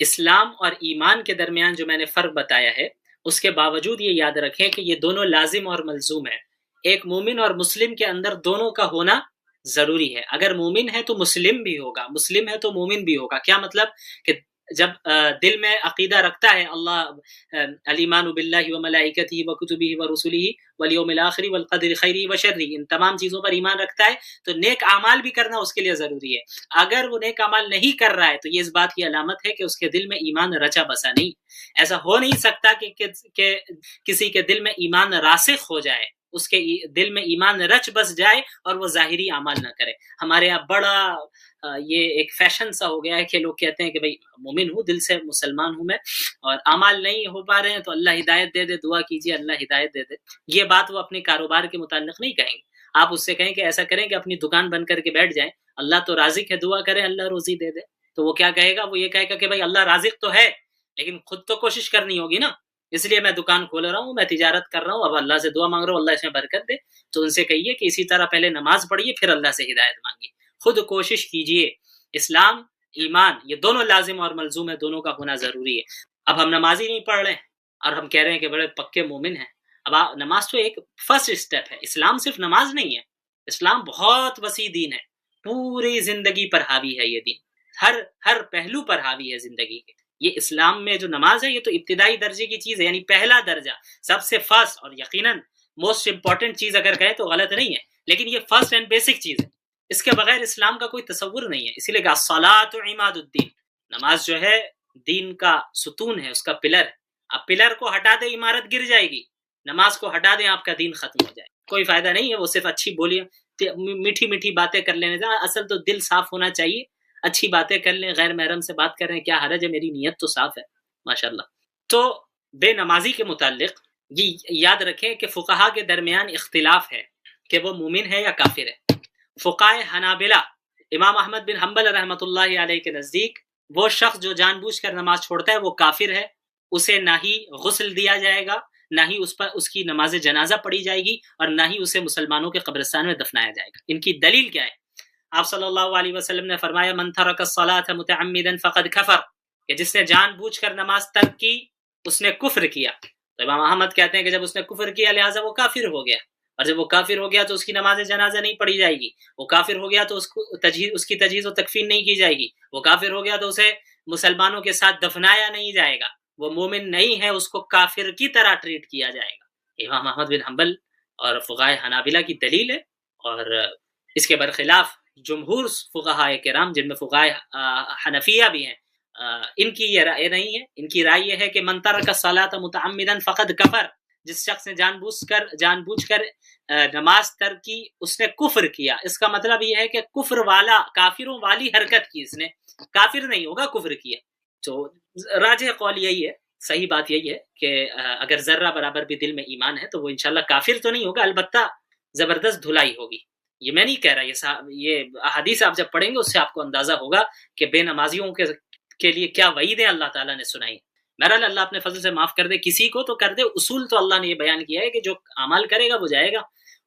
اسلام اور ایمان کے درمیان جو میں نے فرق بتایا ہے، اس کے باوجود یہ یاد رکھیں کہ یہ دونوں لازم اور ملزوم ہیں۔ ایک مومن اور مسلم کے اندر دونوں کا ہونا ضروری ہے۔ اگر مومن ہے تو مسلم بھی ہوگا، مسلم ہے تو مومن بھی ہوگا۔ کیا مطلب؟ کہ جب دل میں عقیدہ رکھتا ہے اللہ الایمان باللہ و ملائکتہ و کتبہ و رسلہ والیوم الآخر والقدر خیرہ و شرہ، ان تمام چیزوں پر ایمان رکھتا ہے تو نیک اعمال بھی کرنا اس کے لیے ضروری ہے۔ اگر وہ نیک اعمال نہیں کر رہا ہے تو یہ اس بات کی علامت ہے کہ اس کے دل میں ایمان رچا بسا نہیں۔ ایسا ہو نہیں سکتا کہ کسی کے دل میں ایمان راسخ ہو جائے، اس کے دل میں ایمان رچ بس جائے اور وہ ظاہری اعمال نہ کرے۔ ہمارے یہاں بڑا یہ ایک فیشن سا ہو گیا ہے کہ لوگ کہتے ہیں کہ بھئی مومن ہوں، دل سے مسلمان ہوں میں، اور اعمال نہیں ہو پا رہے ہیں تو اللہ ہدایت دے دے، دعا کیجیے اللہ ہدایت دے دے۔ یہ بات وہ اپنے کاروبار کے متعلق نہیں کہیں گے۔ آپ اس سے کہیں کہ ایسا کریں کہ اپنی دکان بند کر کے بیٹھ جائیں، اللہ تو رازق ہے، دعا کریں اللہ روزی دے دے، تو وہ کیا کہے گا؟ وہ یہ کہے گا کہ بھئی اللہ رازق تو ہے لیکن خود تو کوشش کرنی ہوگی نا، اس لیے میں دکان کھول رہا ہوں، میں تجارت کر رہا ہوں، اب اللہ سے دعا مانگ رہا ہوں اللہ اس میں برکت دے۔ تو ان سے کہیے کہ اسی طرح پہلے نماز پڑھیے پھر اللہ سے ہدایت مانگیے، خود کوشش کیجیے۔ اسلام ایمان یہ دونوں لازم اور ملزوم ہے، دونوں کا ہونا ضروری ہے۔ اب ہم نماز ہی نہیں پڑھ رہے ہیں اور ہم کہہ رہے ہیں کہ بڑے پکے مومن ہیں۔ اب نماز تو ایک فرسٹ اسٹیپ ہے، اسلام صرف نماز نہیں ہے، اسلام بہت وسیع دین ہے، پوری زندگی پر حاوی ہے یہ دین، ہر پہلو پر حاوی ہے زندگی کے۔ یہ اسلام میں جو نماز ہے یہ تو ابتدائی درجے کی چیز ہے، یعنی پہلا درجہ، سب سے فرسٹ اور یقیناً موسٹ امپورٹنٹ چیز اگر کہیں تو غلط نہیں ہے، لیکن یہ فرسٹ اینڈ بیسک چیز ہے، اس کے بغیر اسلام کا کوئی تصور نہیں ہے۔ اسی لیے کہ الصلاۃ عماد الدین، نماز جو ہے دین کا ستون ہے، اس کا پلر ہے۔ اب پلر کو ہٹا دیں عمارت گر جائے گی، نماز کو ہٹا دیں آپ کا دین ختم ہو جائے، کوئی فائدہ نہیں ہے۔ وہ صرف اچھی بولیاں میٹھی میٹھی باتیں کر لینے سے، اصل تو دل صاف ہونا چاہیے، اچھی باتیں کر لیں، غیر محرم سے بات کر رہے ہیں کیا حرج ہے، میری نیت تو صاف ہے ماشاءاللہ۔ تو بے نمازی کے متعلق یہ یاد رکھیں کہ فقہا کے درمیان اختلاف ہے کہ وہ مومن ہے یا کافر ہے۔ فقہائے حنابلہ امام احمد بن حنبل رحمۃ اللہ علیہ کے نزدیک وہ شخص جو جان بوجھ کر نماز چھوڑتا ہے وہ کافر ہے، اسے نہ ہی غسل دیا جائے گا، نہ ہی اس پر اس کی نماز جنازہ پڑھی جائے گی، اور نہ ہی اسے مسلمانوں کے قبرستان میں دفنایا جائے گا۔ ان کی دلیل کیا ہے؟ آپ صلی اللہ علیہ وسلم نے فرمایا من ترک الصلاۃ متعمدا فقد کفر، کہ جس نے جان بوجھ کر نماز ترک کی اس نے کفر کیا۔ تو امام احمد کہتے ہیں کہ جب اس نے کفر کیا لہٰذا وہ کافر ہو گیا، اور جب وہ کافر ہو گیا تو اس کی نماز جنازہ نہیں پڑھی جائے گی، وہ کافر ہو گیا تو اس کی تجہیز و تکفین نہیں کی جائے گی، وہ کافر ہو گیا تو اسے مسلمانوں کے ساتھ دفنایا نہیں جائے گا، وہ مومن نہیں ہے، اس کو کافر کی طرح ٹریٹ کیا جائے گا۔ امام احمد بن حنبل اور فقہائے حنابلہ کی دلیل ہے، اور اس کے برخلاف جمہور فقہاء کرام جن میں فقہائے حنفیہ بھی ہیں، ان کی یہ رائے نہیں ہے۔ ان کی رائے یہ ہے کہ من ترک الصلاۃ متعمدا فقد کفر، جس شخص نے جان بوجھ کر نماز ترک کی اس نے کفر کیا۔ اس کا مطلب یہ ہے کہ کفر والا، کافروں والی حرکت کی، اس نے کافر نہیں ہوگا، کفر کیا۔ تو راجح قول یہی ہے، صحیح بات یہی ہے کہ اگر ذرہ برابر بھی دل میں ایمان ہے تو وہ انشاءاللہ کافر تو نہیں ہوگا، البتہ زبردست دھلائی ہوگی۔ یہ میں نہیں کہہ رہا، یہ احادیث آپ جب پڑھیں گے اس سے آپ کو اندازہ ہوگا کہ بے نمازیوں کے لیے کیا وعیدیں اللہ تعالیٰ نے سنائی۔ بہرحال اللہ اپنے فضل سے معاف کر دے، کسی کو تو کر دے۔ اصول تو اللہ نے یہ بیان کیا ہے کہ جو اعمال کرے گا وہ جائے گا،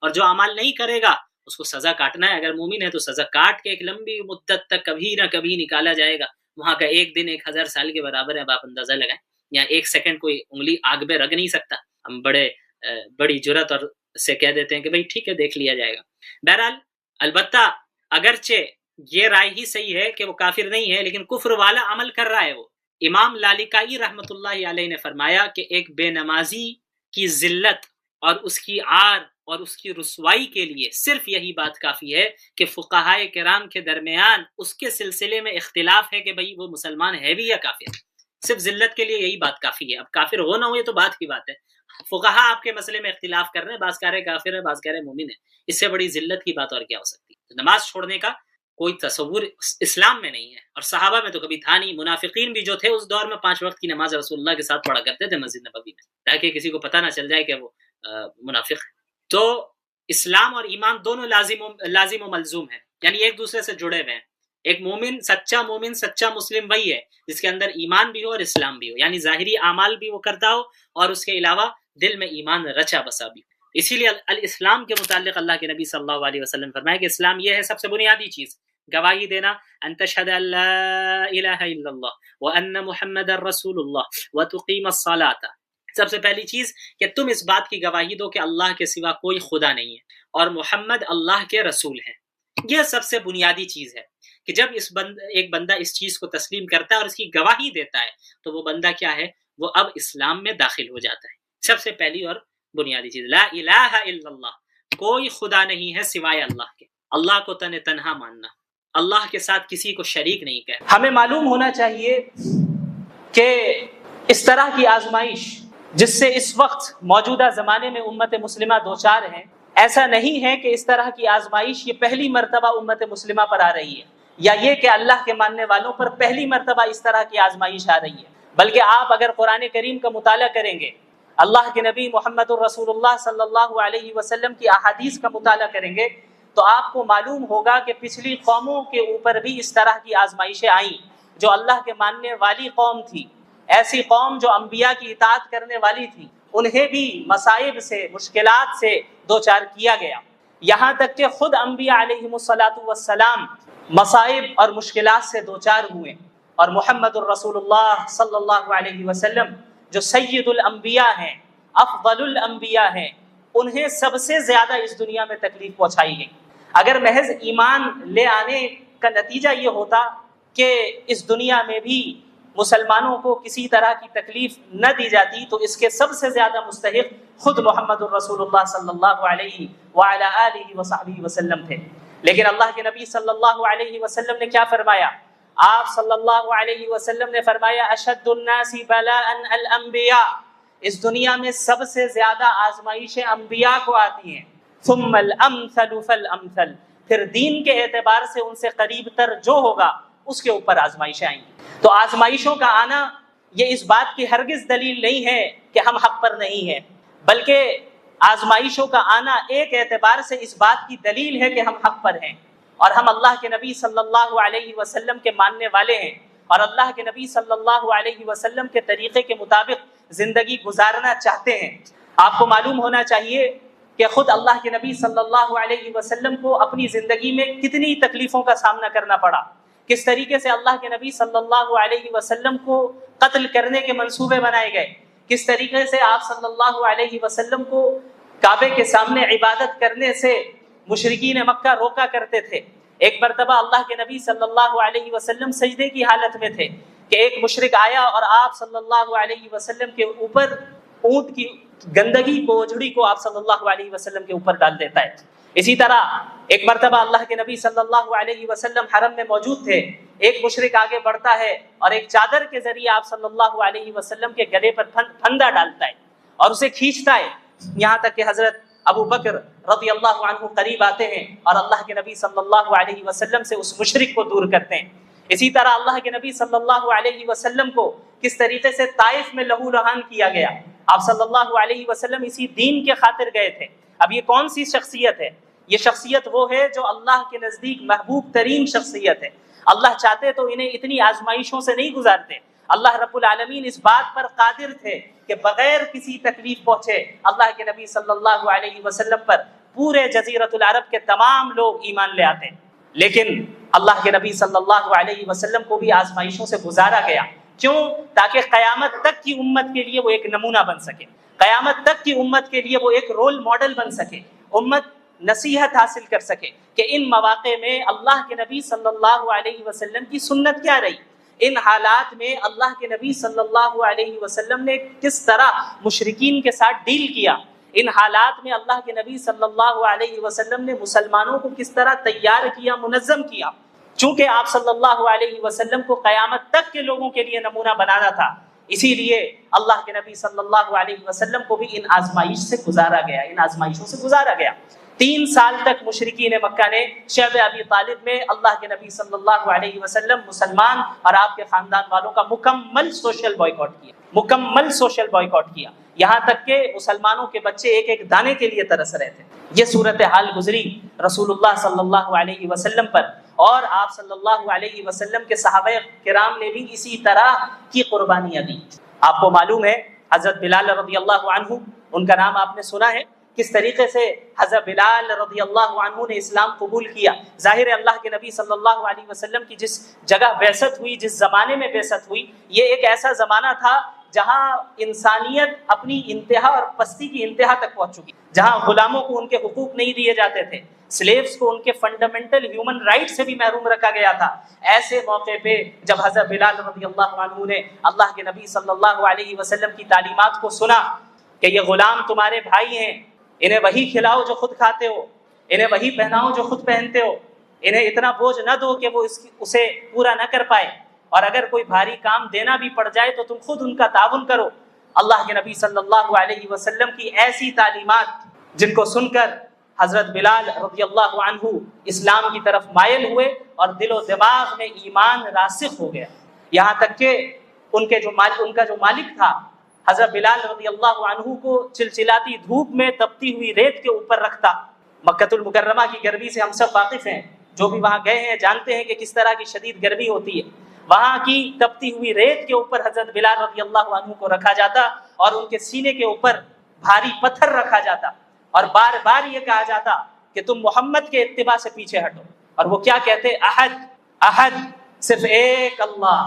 اور جو اعمال نہیں کرے گا اس کو سزا کاٹنا ہے۔ اگر مومن ہے تو سزا کاٹ کے ایک لمبی مدت تک کبھی نہ کبھی نکالا جائے گا، وہاں کا ایک دن 1000 سال کے برابر ہے۔ اب آپ اندازہ لگائیں، یا ایک سیکنڈ کوئی انگلی آگ میں رکھ نہیں سکتا۔ ہم بڑی جرات اور سے کہہ دیتے ہیں کہ بھئی ٹھیک ہے دیکھ لیا جائے گا۔ بہرحال البتہ اگرچہ یہ رائے ہی صحیح ہے کہ وہ کافر نہیں ہے لیکن کفر والا عمل کر رہا ہے وہ۔ امام لالکائی رحمۃ اللہ علیہ نے فرمایا کہ ایک بے نمازی کی ذلت اور اس کی عار اور اس کی رسوائی کے لیے صرف یہی بات کافی ہے کہ فقہائے کرام کے درمیان اس کے سلسلے میں اختلاف ہے کہ بھئی وہ مسلمان ہے بھی یا کافر۔ صرف ذلت کے لیے یہی بات کافی ہے۔ اب کافر ہو نہ ہو یہ تو بات کی بات ہے، فقہا آپ کے مسئلے میں اختلاف کر رہے ہیں، بعض کہہ رہے کافر ہے، بعض کہہ رہے مومن ہے، اس سے بڑی ذلت کی بات اور کیا ہو سکتی ہے؟ نماز چھوڑنے کا کوئی تصور اسلام میں نہیں ہے، اور صحابہ میں تو کبھی تھا نہیں۔ منافقین بھی جو تھے اس دور میں 5 وقت کی نماز رسول اللہ کے ساتھ پڑھا کرتے تھے مسجد نبوی میں، تاکہ کسی کو پتہ نہ چل جائے کہ وہ منافق ہے۔ تو اسلام اور ایمان دونوں لازم و ملزوم ہیں، یعنی ایک دوسرے سے جڑے ہوئے ہیں۔ ایک مومن، سچا مسلم وہی ہے جس کے اندر ایمان بھی ہو اور اسلام بھی ہو، یعنی ظاہری اعمال بھی وہ کرتا ہو اور اس کے علاوہ دل میں ایمان رچا بسا بھی ہو۔ اسی لیے الاسلام کے متعلق اللہ کے نبی صلی اللہ علیہ وسلم فرمایا کہ اسلام یہ ہے سب سے بنیادی چیز گواہی دینا ان تشهد ان لا الہ الا اللہ وان محمد رسول اللہ وتقیم الصلاۃ. سب سے پہلی چیز کہ تم اس بات کی گواہی دو کہ اللہ کے سوا کوئی خدا نہیں ہے اور محمد اللہ کے رسول ہیں. یہ سب سے بنیادی چیز ہے کہ جب ایک بندہ اس چیز کو تسلیم کرتا ہے اور اس کی گواہی دیتا ہے تو وہ بندہ کیا ہے؟ وہ اب اسلام میں داخل ہو جاتا ہے. سب سے پہلی اور بنیادی چیز لا الہ الا اللہ، کوئی خدا نہیں ہے سوائے اللہ کے. اللہ کو تنہا ماننا، اللہ کے ساتھ کسی کو شریک نہیں کہنا. ہمیں معلوم ہونا چاہیے کہ اس طرح کی آزمائش جس سے اس وقت موجودہ زمانے میں امت مسلمہ دوچار ہیں، ایسا نہیں ہے کہ اس طرح کی آزمائش یہ پہلی مرتبہ امت مسلمہ پر آ رہی ہے، یا یہ کہ اللہ کے ماننے والوں پر پہلی مرتبہ اس طرح کی آزمائش آ رہی ہے. بلکہ آپ اگر قرآن کریم کا مطالعہ کریں گے، اللہ کے نبی محمد الرسول اللہ صلی اللہ علیہ وسلم کی احادیث کا مطالعہ کریں گے تو آپ کو معلوم ہوگا کہ پچھلی قوموں کے اوپر بھی اس طرح کی آزمائشیں آئیں جو اللہ کے ماننے والی قوم تھی. ایسی قوم جو انبیاء کی اطاعت کرنے والی تھی، انہیں بھی مصائب سے، مشکلات سے دوچار کیا گیا. یہاں تک کہ خود انبیاء علیہم السلام مصائب اور مشکلات سے دوچار ہوئے، اور محمد الرسول اللہ صلی اللہ علیہ وسلم جو سید الانبیاء ہیں، افضل الانبیاء ہیں، انہیں سب سے زیادہ اس دنیا میں تکلیف پہنچائی گئی. اگر محض ایمان لے آنے کا نتیجہ یہ ہوتا کہ اس دنیا میں بھی مسلمانوں کو کسی طرح کی تکلیف نہ دی جاتی تو اس کے سب سے زیادہ مستحق خود محمد الرسول اللہ صلی اللہ علیہ وعلی آلہ وصحبہ وسلم تھے. لیکن اللہ کے نبی صلی اللہ علیہ وسلم نے کیا فرمایا؟ آپ صلی اللہ علیہ وسلم نے فرمایا اشد الناس بلاء الانبیاء، اس دنیا میں سب سے زیادہ آزمائشیں انبیاء کو آتی ہیں. ثم الامثل فالامثل، پھر دین کے اعتبار سے ان سے قریب تر جو ہوگا اس کے اوپر آزمائشیں آئیں گی. تو آزمائشوں کا آنا یہ اس بات کی ہرگز دلیل نہیں ہے کہ ہم حق پر نہیں ہیں، بلکہ آزمائشوں کا آنا ایک اعتبار سے اس بات کی دلیل ہے کہ ہم حق پر ہیں اور ہم اللہ کے نبی صلی اللہ علیہ وسلم کے ماننے والے ہیں اور اللہ کے نبی صلی اللہ علیہ وسلم کے طریقے کے مطابق زندگی گزارنا چاہتے ہیں. آپ کو معلوم ہونا چاہیے کہ خود اللہ کے نبی صلی اللہ علیہ وسلم کو اپنی زندگی میں کتنی تکلیفوں کا سامنا کرنا پڑا، کس طریقے سے اللہ کے نبی صلی اللہ علیہ وسلم کو قتل کرنے کے منصوبے بنائے گئے، کس طریقے سے آپ صلی اللہ علیہ وسلم کو کعبے کے سامنے عبادت کرنے سے مشرکین مکہ روکا کرتے تھے. ایک مرتبہ اللہ کے نبی صلی اللہ علیہ وسلم سجدے کی حالت میں تھے کہ ایک مشرک آیا اور آپ صلی اللہ علیہ وسلم کے اوپر اونٹ کی گندگی کو، اوجھڑی کو آپ صلی اللہ علیہ وسلم کے اوپر ڈال دیتا ہے. اسی طرح ایک مرتبہ اللہ کے نبی صلی اللہ علیہ وسلم حرم میں موجود تھے، ایک مشرک آگے بڑھتا ہے اور ایک چادر کے ذریعے آپ صلی اللہ علیہ وسلم کے گلے پر پھندا ڈالتا ہے اور اسے کھینچتا ہے، یہاں تک کہ حضرت ابو بکر رضی اللہ عنہ قریب آتے ہیں اور اللہ کے نبی صلی اللہ علیہ وسلم سے اس مشرک کو دور کرتے ہیں. اسی طرح اللہ کے نبی صلی اللہ علیہ وسلم کو کس طریقے سے طائف میں لہو لہان کیا گیا. آپ صلی اللہ علیہ وسلم اسی دین کے خاطر گئے تھے. اب یہ کون سی شخصیت ہے؟ یہ شخصیت وہ ہے جو اللہ کے نزدیک محبوب ترین شخصیت ہے. اللہ چاہتے تو انہیں اتنی آزمائشوں سے نہیں گزارتے. اللہ رب العالمین اس بات پر قادر تھے کہ بغیر کسی تکلیف پہنچے اللہ کے نبی صلی اللہ علیہ وسلم پر پورے جزیرۃ العرب کے تمام لوگ ایمان لے آتے. لیکن اللہ کے نبی صلی اللہ علیہ وسلم کو بھی آزمائشوں سے گزارا گیا. کیوں؟ تاکہ قیامت تک کی امت کے لیے وہ ایک نمونہ بن سکے، قیامت تک کی امت کے لیے وہ ایک رول ماڈل بن سکے، امت نصیحت حاصل کر سکے کہ ان مواقع میں اللہ کے نبی صلی اللہ علیہ وسلم کی سنت کیا رہی، ان حالات میں اللہ کے نبی صلی اللہ علیہ وسلم نے کس طرح مشرکین کے ساتھ ڈیل کیا، ان حالات میں اللہ کے نبی صلی اللہ علیہ وسلم نے مسلمانوں کو کس طرح تیار کیا، منظم کیا. چونکہ آپ صلی اللہ علیہ وسلم کو قیامت تک کے لوگوں کے لیے نمونہ بنانا تھا، اسی لیے اللہ کے نبی صلی اللہ علیہ وسلم کو بھی ان آزمائش سے گزارا گیا، ان آزمائشوں سے گزارا گیا. 3 سال تک مشرکین مکہ نے شعب ابی طالب میں اللہ کے نبی صلی اللہ علیہ وسلم، مسلمان اور آپ کے خاندان والوں کا مکمل سوشل بائیکاٹ کیا، مکمل سوشل بائیکاٹ کیا، یہاں تک کہ مسلمانوں کے بچے ایک ایک دانے کے لیے ترس رہے تھے. یہ صورتحال گزری رسول اللہ صلی اللہ علیہ وسلم پر، اور آپ صلی اللہ علیہ وسلم کے صحابہ کرام نے بھی اسی طرح کی قربانیاں دی. آپ کو معلوم ہے حضرت بلال رضی اللہ عنہ، ان کا نام آپ نے سنا ہے کس طریقے سے حضرت بلال رضی اللہ عنہ نے اسلام قبول کیا. ظاہر ہے اللہ کے نبی صلی اللہ علیہ وسلم کی جس جگہ بعثت ہوئی، جس زمانے میں بعثت ہوئی، یہ ایک ایسا زمانہ تھا جہاں انسانیت اپنی انتہا اور پستی کی انتہا تک پہنچ چکی، جہاں غلاموں کو ان کے حقوق نہیں دیے جاتے تھے، سلیوز کو ان کے فنڈامنٹل ہیومن رائٹ سے بھی محروم رکھا گیا تھا. ایسے موقع پہ جب حضرت بلال رضی اللہ عنہ نے اللہ کے نبی صلی اللہ علیہ وسلم کی تعلیمات کو سنا کہ یہ غلام تمہارے بھائی ہیں، انہیں وہی کھلاؤ جو خود کھاتے ہو، انہیں وہی پہناؤ جو خود پہنتے ہو، انہیں اتنا بوجھ نہ دو کہ وہ اسے پورا نہ کر پائے، اور اگر کوئی بھاری کام دینا بھی پڑ جائے تو تم خود ان کا تعاون کرو. اللہ کے نبی صلی اللہ علیہ وسلم کی ایسی تعلیمات جن کو سن کر حضرت بلال رضی اللہ عنہ اسلام کی طرف مائل ہوئے اور دل و دماغ میں ایمان راسخ ہو گیا. یہاں تک کہ ان کا جو مالک تھا حضرت بلال رضی اللہ عنہ کو چلچلاتی دھوپ میں تپتی ہوئی ریت کے اوپر رکھتا. مکۃ المکرمہ کی گرمی سے ہم سب واقف ہیں، جو بھی وہاں گئے ہیں جانتے ہیں کہ کس طرح کی شدید گرمی ہوتی ہے. وہاں کی تپتی ہوئی ریت کے اوپر حضرت بلال رضی اللہ عنہ کو رکھا جاتا اور ان کے سینے کے اوپر بھاری پتھر رکھا جاتا اور بار بار یہ کہا جاتا کہ تم محمد کے اتباع سے پیچھے ہٹو. اور وہ کیا کہتے؟ احد احد، صرف ایک اللہ،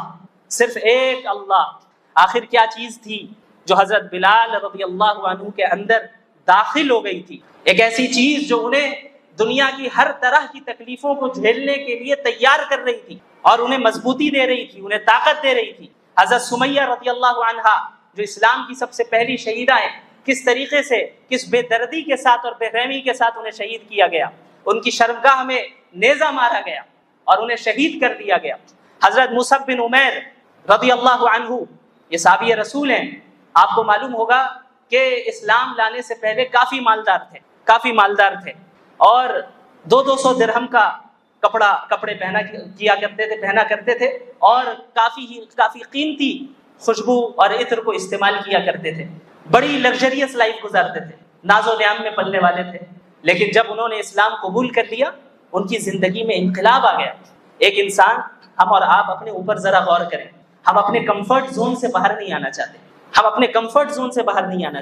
صرف ایک اللہ. آخر کیا چیز تھی جو حضرت بلال رضی اللہ عنہ کے اندر داخل ہو گئی تھی؟ ایک ایسی چیز جو انہیں دنیا کی ہر طرح کی تکلیفوں کو جھیلنے کے لیے تیار کر رہی تھی اور انہیں مضبوطی دے رہی تھی، انہیں طاقت دے رہی تھی. حضرت سمیہ رضی اللہ عنہا جو اسلام کی سب سے پہلی شہیدہ ہیں، کس طریقے سے، کس بے دردی کے ساتھ اور بے رحمی کے ساتھ انہیں شہید کیا گیا. ان کی شرمگاہ میں نیزہ مارا گیا اور انہیں شہید کر دیا گیا. حضرت مصعب بن عمیر رضی اللہ عنہ یہ صحابی رسول ہیں. آپ کو معلوم ہوگا کہ اسلام لانے سے پہلے کافی مالدار تھے اور 200 درہم کا کپڑے پہنا کرتے تھے اور کافی قیمتی خوشبو اور عطر کو استعمال کیا کرتے تھے. بڑی لگژریس لائف گزارتے تھے، ناز و نعام میں پلنے والے تھے. لیکن جب انہوں نے اسلام قبول کر لیا ان کی زندگی میں انقلاب آ گیا. ایک انسان، ہم اور آپ اپنے اوپر ذرا غور کریں، ہم اپنے کمفرٹ زون سے باہر نہیں آنا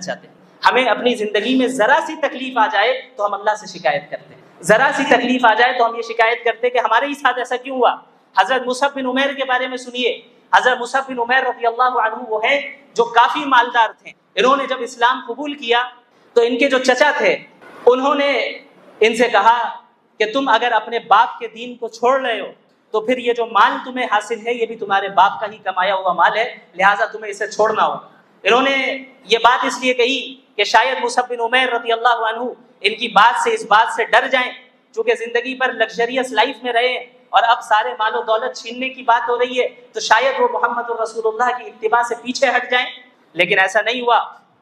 چاہتے. ہمیں اپنی زندگی میں ذرا سی تکلیف آ جائے تو ہم اللہ سے شکایت کرتے ہیں، ذرا سی تکلیف آ جائے تو ہم یہ شکایت کرتے کہ ہمارے ہی ساتھ ایسا کیوں ہوا. حضرت مصعب بن عمیر کے بارے میں سنیے. حضرت مصعب بن عمیر رضی اللہ عنہ وہ ہیں جو کافی مالدار تھے. انہوں نے جب اسلام قبول کیا تو ان کے جو چچا تھے انہوں نے ان سے کہا کہ تم اگر اپنے باپ کے دین کو چھوڑ رہے ہو تو پھر یہ جو مال تمہیں حاصل ہے یہ بھی تمہارے باپ کا ہی کمایا ہوا مال ہے، لہٰذا تمہیں اسے چھوڑنا ہوگا. انہوں نے یہ بات اس لیے کہی کہ شاید مصعب بن عمیر رضی اللہ عنہ ان کی اس بات سے ڈر جائیں، چونکہ زندگی پر لگژریس لائف میں رہے اور اب سارے مال و دولت چھیننے کی بات ہو رہی ہے تو شاید وہ محمد رسول اللہ کی اتباع سے پیچھے ہٹ جائیں. لیکن ایسا نہیں ہوا.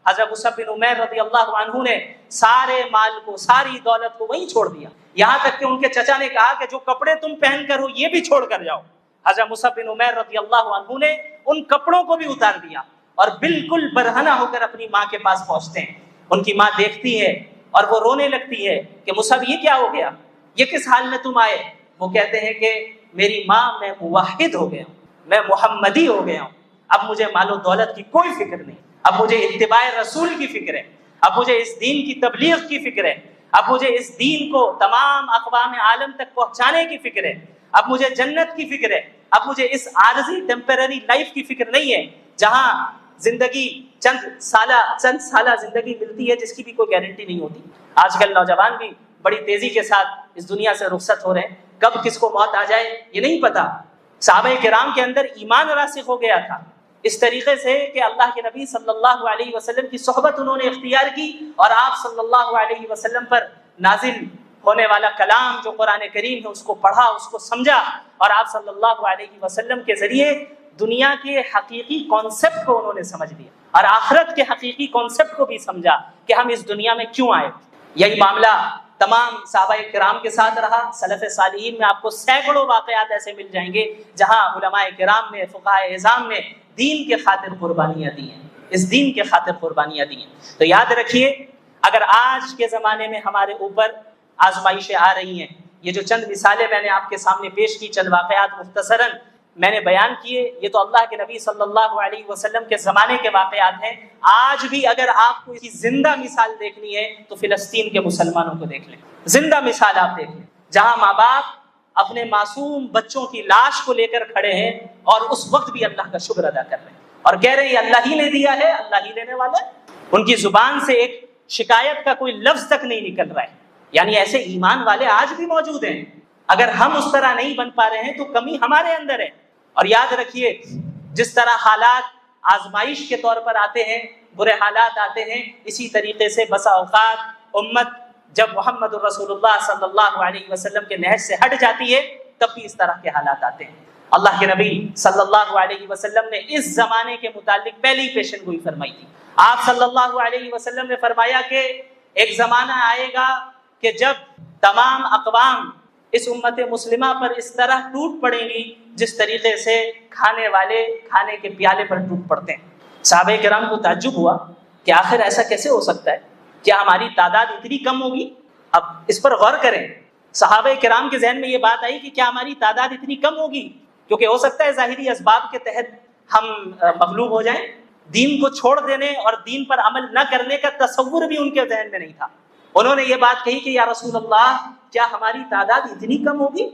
حضرت مصعب بن عمیر رضی اللہ عنہ نے سارے مال کو، ساری دولت کو وہیں چھوڑ دیا. یہاں تک کہ ان کے چچا نے کہا کہ جو کپڑے تم پہن کر ہو یہ بھی چھوڑ کر جاؤ. حضرت مصعب بن عمیر رضی اللہ عنہ نے ان کپڑوں کو بھی اتار دیا اور بالکل برہنہ ہو کر اپنی ماں کے پاس پہنچتے ہیں. ان کی ماں دیکھتی ہے اور وہ رونے لگتی ہے کہ مصعب یہ کیا ہو گیا، یہ کس حال میں تم آئے؟ وہ کہتے ہیں کہ میری ماں، میں موحد ہو گیا ہوں، میں محمدی ہو گیا ہوں. اب مجھے مال و دولت کی کوئی فکر نہیں، اب مجھے اتباع رسول کی فکر ہے، اب مجھے اس دین کی تبلیغ کی فکر ہے، اب مجھے اس دین کو تمام اقوام عالم تک پہنچانے کی فکر ہے، اب مجھے جنت کی فکر ہے، اب مجھے اس عارضی ٹیمپرری لائف کی فکر نہیں ہے جہاں زندگی چند سالہ زندگی ملتی ہے جس کی بھی کوئی گارنٹی نہیں ہوتی. آج کل نوجوان بھی بڑی تیزی کے ساتھ اس دنیا سے رخصت ہو رہے ہیں، کب کس کو موت آ جائے یہ نہیں پتا. صحابہ کرام کے اندر ایمان راسخ ہو گیا تھا اس طریقے سے کہ اللہ کے نبی صلی اللہ علیہ وسلم کی صحبت انہوں نے اختیار کی اور آپ صلی اللہ علیہ وسلم پر نازل ہونے والا کلام جو قرآن کریم ہے اس کو پڑھا، اس کو سمجھا اور آپ صلی اللہ علیہ وسلم کے ذریعے دنیا کے حقیقی کانسیپٹ کو انہوں نے سمجھ لیا اور آخرت کے حقیقی کانسیپٹ کو بھی سمجھا کہ ہم اس دنیا میں کیوں آئے. یہی معاملہ تمام صحابہ کرام کے ساتھ رہا. سلف صالحین میں آپ کو سینکڑوں واقعات ایسے مل جائیں گے جہاں علماء کرام نے، فقہاء اعظام نے دین کے خاطر قربانیاں دی ہیں، اس دین کے خاطر قربانیاں دی ہیں. تو یاد رکھیے اگر آج کے زمانے میں ہمارے اوپر آزمائشیں آ رہی ہیں، یہ جو چند مثالیں میں نے آپ کے سامنے پیش کی، چند واقعات مختصراً، میں نے بیان کیے یہ تو اللہ کے نبی صلی اللہ علیہ وسلم کے زمانے کے واقعات ہیں. آج بھی اگر آپ کو اس کی زندہ مثال دیکھنی ہے تو فلسطین کے مسلمانوں کو دیکھ لیں. زندہ مثال آپ دیکھ لیں, جہاں ماں باپ اپنے معصوم بچوں کی لاش کو لے کر کھڑے ہیں اور اس وقت بھی اللہ کا شکر ادا کر رہے ہیں اور کہہ رہے ہیں یہ اللہ ہی نے دیا ہے, اللہ ہی لینے والا ہے. ان کی زبان سے ایک شکایت کا کوئی لفظ تک نہیں نکل رہا ہے. یعنی ایسے ایمان والے آج بھی موجود ہیں. اگر ہم اس طرح نہیں بن پا رہے ہیں تو کمی ہمارے اندر ہے. اور یاد رکھیے, جس طرح حالات آزمائش کے طور پر آتے ہیں, برے حالات آتے ہیں, اسی طریقے سے بسا اوقات امت جب محمد الرسول اللہ صلی اللہ علیہ وسلم کے نہج سے ہٹ جاتی ہے تب بھی اس طرح کے حالات آتے ہیں. اللہ کے نبی صلی اللہ علیہ وسلم نے اس زمانے کے متعلق پہلی پیشن گوئی فرمائی تھی. آپ صلی اللہ علیہ وسلم نے فرمایا کہ ایک زمانہ آئے گا کہ جب تمام اقوام اس امت مسلمہ پر اس طرح ٹوٹ پڑیں گی جس طریقے سے کھانے والے کھانے کے پیالے پر ٹوٹ پڑتے ہیں. صحابہ کرام کو تعجب ہوا کہ آخر ایسا کیسے ہو سکتا ہے, کیا ہماری تعداد اتنی کم ہوگی؟ اب اس پر غور کریں. صحابہ کرام کے ذہن میں یہ بات آئی کہ کیا ہماری تعداد اتنی کم ہوگی, کیونکہ ہو سکتا ہے ظاہری اسباب کے تحت ہم مغلوب ہو جائیں. دین کو چھوڑ دینے اور دین پر عمل نہ کرنے کا تصور بھی ان کے ذہن میں نہیں تھا. انہوں نے یہ بات کہی کہ یا رسول اللہ کیا ہماری تعداد اتنی کم ہوگی,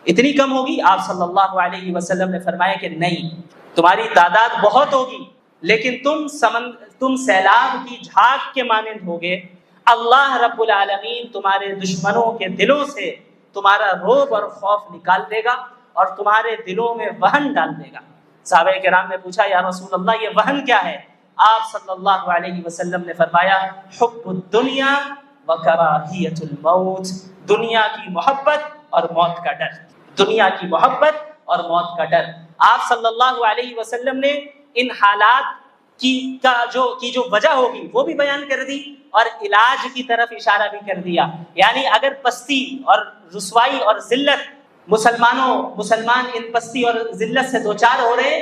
اتنی کم ہوگی؟ آپ صلی اللہ علیہ وسلم نے فرمایا کہ نہیں, تمہاری تعداد بہت ہوگی لیکن تم سیلاب کی جھاگ کے مانند ہوگے. اللہ رب العالمین تمہارے دشمنوں کے دلوں سے تمہارا رعب اور خوف نکال دے گا اور تمہارے دلوں میں وہن ڈال دے گا. صحابہ کرام نے پوچھا یا رسول اللہ یہ وہن کیا ہے؟ آپ صلی اللہ علیہ وسلم نے فرمایا حب الدنیا وکراہیت الموت, دنیا کی محبت اور موت کا ڈر. دنیا کی محبت اور موت کا ڈر. آپ صلی اللہ علیہ وسلم نے ان حالات کی جو وجہ ہوگی وہ بھی بیان کر دی اور علاج کی طرف اشارہ بھی کر دیا. یعنی اگر پستی اور رسوائی اور ذلت مسلمان ان پستی اور ذلت سے دوچار ہو رہے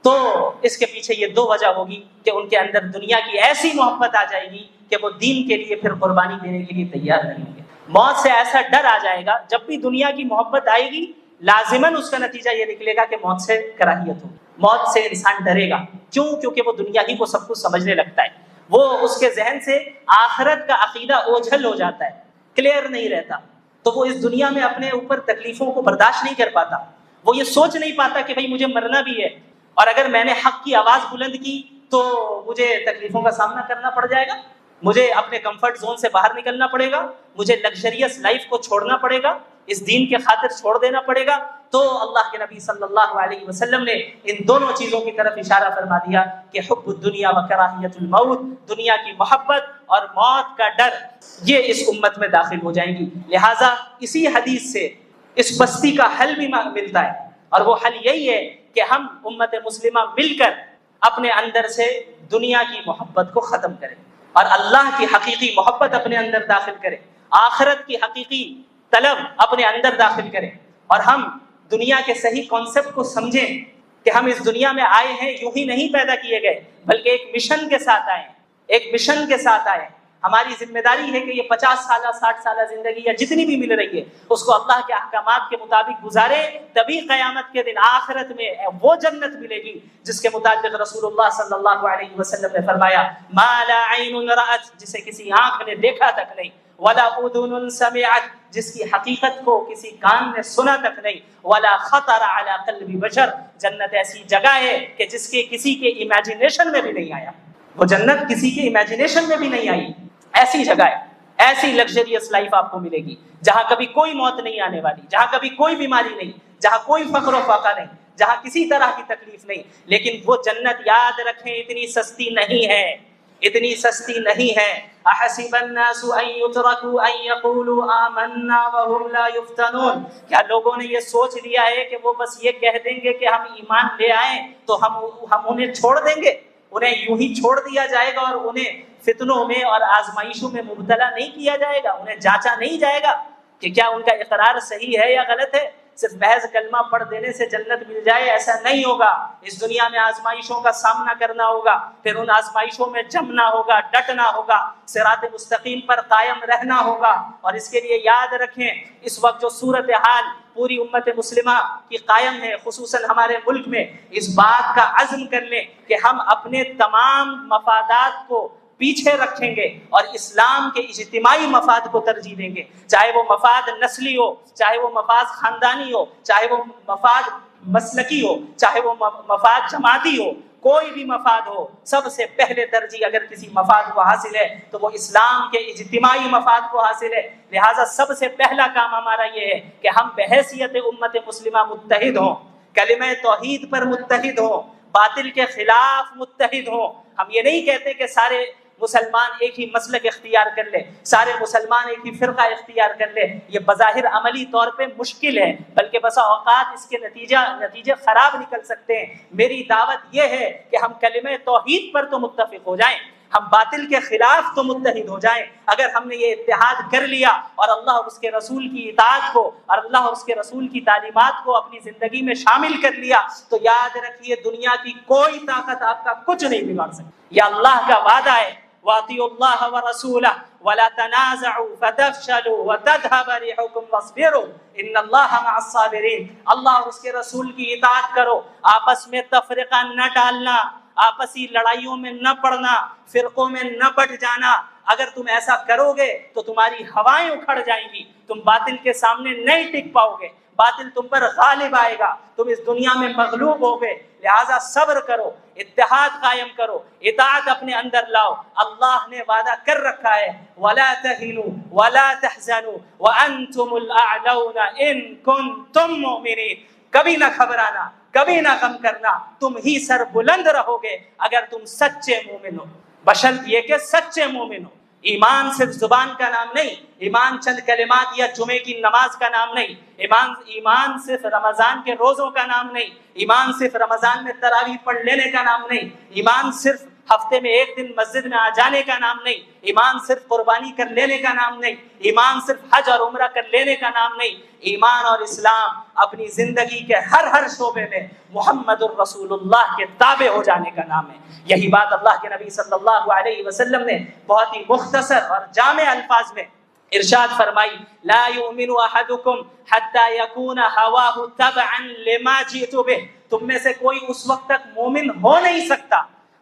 تو اس کے پیچھے یہ دو وجہ ہوگی کہ ان کے اندر دنیا کی ایسی محبت آ جائے گی کہ وہ دین کے لیے پھر قربانی دینے کے لیے تیار نہیں ہوں گے. موت سے ایسا ڈر آ جائے گا, جب بھی دنیا کی محبت آئے گی لازماً اس کا نتیجہ یہ نکلے گا کہ موت سے کراہیت ہوگی, موت سے انسان ڈرے گا. کیوں؟ کیونکہ وہ دنیا ہی کو سب کچھ سمجھنے لگتا ہے. وہ اس کے ذہن سے آخرت کا عقیدہ اوجھل ہو جاتا ہے, کلیئر نہیں رہتا. تو وہ اس دنیا میں اپنے اوپر تکلیفوں کو برداشت نہیں کر پاتا. وہ یہ سوچ نہیں پاتا کہ بھئی مجھے مرنا بھی ہے اور اگر میں نے حق کی آواز بلند کی تو مجھے تکلیفوں کا سامنا کرنا پڑ جائے گا, مجھے اپنے کمفرٹ زون سے باہر نکلنا پڑے گا, مجھے لگژریس لائف کو چھوڑنا پڑے گا, اس دین کے خاطر چھوڑ دینا پڑے گا. تو اللہ کے نبی صلی اللہ علیہ وسلم نے ان دونوں چیزوں کی طرف اشارہ فرما دیا کہ حب الدنیا و کراہیت الموت, دنیا کی محبت اور موت کا ڈر, یہ اس امت میں داخل ہو جائیں گی. لہٰذا اسی حدیث سے اس پستی کا حل بھی ملتا ہے اور وہ حل یہی ہے کہ ہم امت مسلمہ مل کر اپنے اندر سے دنیا کی محبت کو ختم کریں اور اللہ کی حقیقی محبت اپنے اندر داخل کریں, آخرت کی حقیقی طلب اپنے اندر داخل کریں اور ہم دنیا کے صحیح کانسیپٹ کو سمجھیں کہ ہم اس دنیا میں آئے ہیں یوں ہی نہیں پیدا کیے گئے بلکہ ایک مشن کے ساتھ آئے, ایک مشن کے ساتھ آئے. ہماری ذمہ داری ہے کہ یہ 50 سالہ 60 سالہ زندگی یا جتنی بھی مل رہی ہے اس کو اللہ کے احکامات کے مطابق گزارے, تبھی قیامت کے دن آخرت میں وہ جنت ملے گی جس کے متعلق رسول اللہ صلی اللہ علیہ وسلم نے فرمایا ما لا عین رأت, جسے کسی آنکھ نے دیکھا تک نہیں, ولا اذن سمعت, جس کی حقیقت کو کسی کان نے سنا تک نہیں, ولا خطر علی قلب بشر, جنت ایسی جگہ ہے کہ جس کے کسی کے امیجنیشن میں بھی نہیں آیا, وہ جنت کسی کے امیجنیشن میں بھی نہیں آئی. ایسی جگہ ہے, ایسی لگژریس لائف آپ کو ملے گی جہاں کبھی کوئی موت نہیں آنے والی, جہاں کبھی کوئی بیماری نہیں, جہاں کوئی فقر و فاقہ نہیں, جہاں کسی طرح کی تکلیف نہیں. لیکن وہ جنت یاد رکھیں اتنی سستی نہیں ہے, اتنی سستی نہیں ہے. احسب الناس ان يتركوا ان يقولوا آمنا وهم لا يفتنون, کیا لوگوں نے یہ سوچ لیا ہے کہ وہ بس یہ کہہ دیں گے کہ ہم ایمان لے آئیں تو ہم انہیں چھوڑ دیں گے, انہیں یوں ہی چھوڑ دیا جائے گا اور انہیں فتنوں میں اور آزمائشوں میں مبتلا نہیں کیا جائے گا, انہیں جانچا نہیں جائے گا کہ کیا ان کا اقرار صحیح ہے یا غلط ہے. صرف محض کلمہ پڑھ دینے سے جنت مل جائے، ایسا نہیں ہوگا۔ اس دنیا میں آزمائشوں کا سامنا کرنا ہوگا، پھر ان آزمائشوں میں جمنا ہوگا، ڈٹنا ہوگا، صراط مستقیم پر قائم رہنا ہوگا۔ اور اس کے لیے یاد رکھیں، اس وقت جو صورتحال پوری امت مسلمہ کی قائم ہے، خصوصاً ہمارے ملک میں، اس بات کا عزم کر لیں کہ ہم اپنے تمام مفادات کو پیچھے رکھیں گے اور اسلام کے اجتماعی مفاد کو ترجیح دیں گے، چاہے وہ مفاد نسلی ہو، چاہے وہ مفاد خاندانی ہو، چاہے وہ مفاد مسلکی ہو، چاہے وہ مفاد جماعتی ہو، کوئی بھی مفاد ہو، سب سے پہلے ترجیح اگر کسی مفاد کو حاصل ہے تو وہ اسلام کے اجتماعی مفاد کو حاصل ہے۔ لہٰذا سب سے پہلا کام ہمارا یہ ہے کہ ہم بحیثیت امت مسلمہ متحد ہوں، کلمہ توحید پر متحد ہوں، باطل کے خلاف متحد ہوں۔ ہم یہ نہیں کہتے کہ سارے مسلمان ایک ہی مسلک اختیار کر لے، سارے مسلمان ایک ہی فرقہ اختیار کر لے، یہ بظاہر عملی طور پہ مشکل ہے، بلکہ بسا اوقات اس کے نتیجے خراب نکل سکتے ہیں۔ میری دعوت یہ ہے کہ ہم کلمہ توحید پر تو متفق ہو جائیں، ہم باطل کے خلاف تو متحد ہو جائیں۔ اگر ہم نے یہ اتحاد کر لیا اور اللہ اور اس کے رسول کی اطاعت کو اور اللہ اور اس کے رسول کی تعلیمات کو اپنی زندگی میں شامل کر لیا، تو یاد رکھیے دنیا کی کوئی طاقت آپ کا کچھ نہیں بگاڑ سکتی۔ یہ اللہ کا وعدہ ہے، وَأَطِيعُوا اللَّهَ وَرَسُولَهُ وَلَا تَنَازَعُوا فَتَفْشَلُوا وَتَذْهَبَ رِيحُكُمْ وَاصْبِرُوا إِنَّ اللَّهَ مَعَ الصَّابِرِينَ۔ اللہ اور اس کے رسول کی اطاعت کرو، آپس میں تفرقہ نہ ڈالنا، آپسی لڑائیوں میں نہ پڑنا، فرقوں میں نہ بٹ جانا۔ اگر تم ایسا کرو گے تو تمہاری ہوائیں اکھڑ جائیں گی، تم باطل کے سامنے نہیں ٹک پاؤ گے، باطل تم پر غالب آئے گا، تم اس دنیا میں مغلوب ہوگے۔ لہٰذا صبر کرو، اتحاد قائم کرو، اطاعت اپنے اندر لاؤ۔ اللہ نے وعدہ کر رکھا ہے وَلَا تَهِنُوا وَلَا تَحْزَنُوا وَأَنْتُمُ الْأَعْلَوْنَ إِن كُنتُم مُّؤْمِنِينَ۔ کبھی نہ گھبرانا، کبھی نہ غم کرنا، تم ہی سر بلند رہو گے اگر تم سچے مومن ہو، بشرط یہ کہ سچے مومن ہو۔ ایمان صرف زبان کا نام نہیں، ایمان چند کلمات یا جمعے کی نماز کا نام نہیں، ایمان صرف رمضان کے روزوں کا نام نہیں، ایمان صرف رمضان میں تراویح پڑھ لینے کا نام نہیں، ایمان صرف ہفتے میں ایک دن مسجد میں آ جانے کا نام نہیں، ایمان صرف قربانی کر لینے کا نام نہیں، ایمان صرف حج اور عمرہ کر لینے کا نام نہیں۔ ایمان اور اسلام اپنی زندگی کے ہر شعبے میں محمد الرسول اللہ کے تابع ہو جانے کا نام ہے۔ یہی بات اللہ کے نبی صلی اللہ علیہ وسلم نے بہت ہی مختصر اور جامع الفاظ میں ارشاد فرمائی، لا یؤمن احدکم حتی یکون ہواہ تبعا لما جئت بہ۔ تم میں سے کوئی اس وقت تک مومن ہو نہیں سکتا،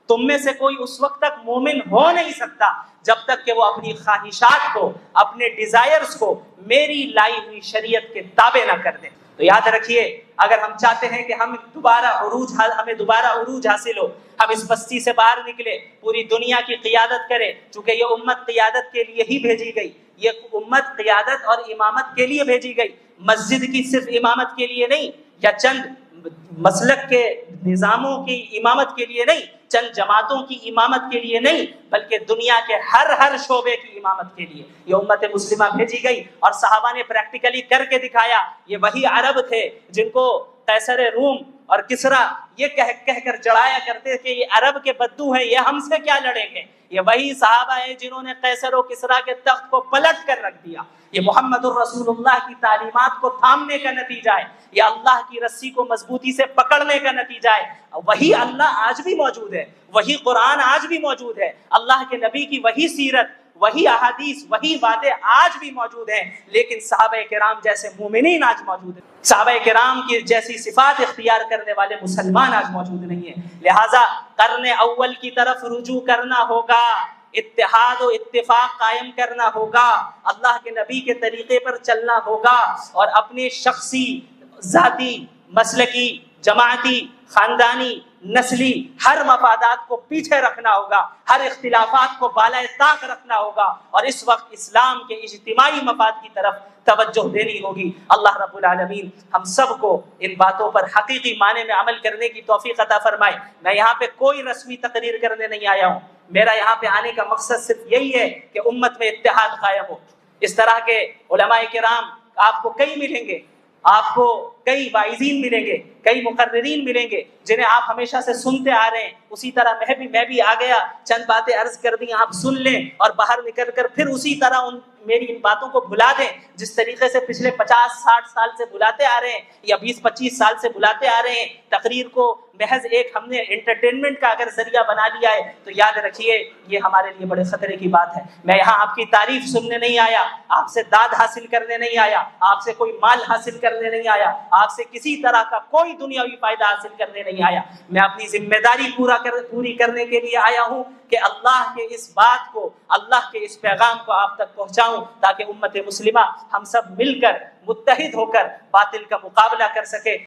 تم میں سے کوئی اس وقت تک مومن ہو نہیں سکتا جب تک کہ وہ اپنی خواہشات کو، اپنے ڈیزائرز کو میری لائی ہوئی شریعت کے تابع نہ کر دیں۔ تو یاد رکھیے، اگر ہم چاہتے ہیں کہ ہمیں دوبارہ عروج حاصل ہو، ہم اس بستی سے باہر نکلے، پوری دنیا کی قیادت کرے، چونکہ یہ امت قیادت کے لیے ہی بھیجی گئی، یہ امت قیادت اور امامت کے لیے بھیجی گئی، مسجد کی صرف امامت کے لیے نہیں، یا چند مسلک کے نظاموں کی امامت کے لیے نہیں، چند جماعتوں کی امامت کے لیے نہیں، بلکہ دنیا کے ہر شعبے کی امامت کے لیے یہ امت مسلمہ بھیجی گئی۔ اور صحابہ نے پریکٹیکلی کر کے دکھایا۔ یہ وہی عرب تھے جن کو قیصر روم اور کسرا یہ کہہ کر چڑھایا کرتے کہ یہ عرب کے بدو ہیں، یہ ہم سے کیا لڑیں گے۔ یہ وہی صحابہ ہیں جنہوں نے قیصر و کسرا کے تخت کو پلٹ کر رکھ دیا۔ یہ محمد الرسول اللہ کی تعلیمات کو تھامنے کا نتیجہ ہے، یہ اللہ کی رسی کو مضبوطی سے پکڑنے کا نتیجہ ہے۔ وہی اللہ آج بھی موجود ہے، وہی قرآن آج بھی موجود ہے، اللہ کے نبی کی وہی سیرت، وہی احادیث، وہی وعدے آج بھی موجود ہیں، لیکن صحابہ کرام جیسے مومنین آج موجود ہیں، صحابہ کرام کی جیسی صفات اختیار کرنے والے مسلمان آج موجود نہیں ہیں۔ لہٰذا قرن اول کی طرف رجوع کرنا ہوگا، اتحاد و اتفاق قائم کرنا ہوگا، اللہ کے نبی کے طریقے پر چلنا ہوگا، اور اپنے شخصی، ذاتی، مسلکی، جماعتی، خاندانی، نسلی ہر مفادات کو پیچھے رکھنا ہوگا، ہر اختلافات کو بالائے طاق رکھنا ہوگا، اور اس وقت اسلام کے اجتماعی مفاد کی طرف توجہ دینی ہوگی۔ اللہ رب العالمین ہم سب کو ان باتوں پر حقیقی معنی میں عمل کرنے کی توفیق عطا فرمائے۔ میں یہاں پہ کوئی رسمی تقریر کرنے نہیں آیا ہوں، میرا یہاں پہ آنے کا مقصد صرف یہی ہے کہ امت میں اتحاد قائم ہو۔ اس طرح کے علماء کرام آپ کو کئی ملیں گے، آپ کو کئی واعظین ملیں گے, کئی مقررین ملیں گے جنہیں آپ ہمیشہ سے سنتے آ رہے ہیں. اسی طرح میں بھی آ گیا, چند باتیں عرض کر دی, آپ سن لیں اور باہر نکل کر پھر اسی طرح میری ان باتوں کو بھلا دیں جس طریقے سے پچھلے 50-60 سال سے بلاتے آ رہے ہیں یا 20-25 سال سے بلاتے آ رہے ہیں. تقریر کو محض ایک ہم نے انٹرٹینمنٹ کا اگر ذریعہ بنا لیا ہے تو یاد رکھیے یہ ہمارے لیے بڑے خطرے کی بات ہے. میں یہاں آپ کی تعریف سننے نہیں آیا, آپ سے داد حاصل کرنے نہیں آیا, آپ سے کوئی مال حاصل کرنے نہیں آیا, آپ سے کسی طرح کا کوئی دنیاوی فائدہ حاصل کرنے نہیں آیا. میں اپنی ذمہ داری پوری کرنے کے لیے آیا ہوں کہ اللہ کے اس بات کو, اللہ کے اس پیغام کو آپ تک پہنچاؤں تاکہ امت مسلمہ ہم سب مل کر متحد ہو کر باطل کا مقابلہ کر سکے.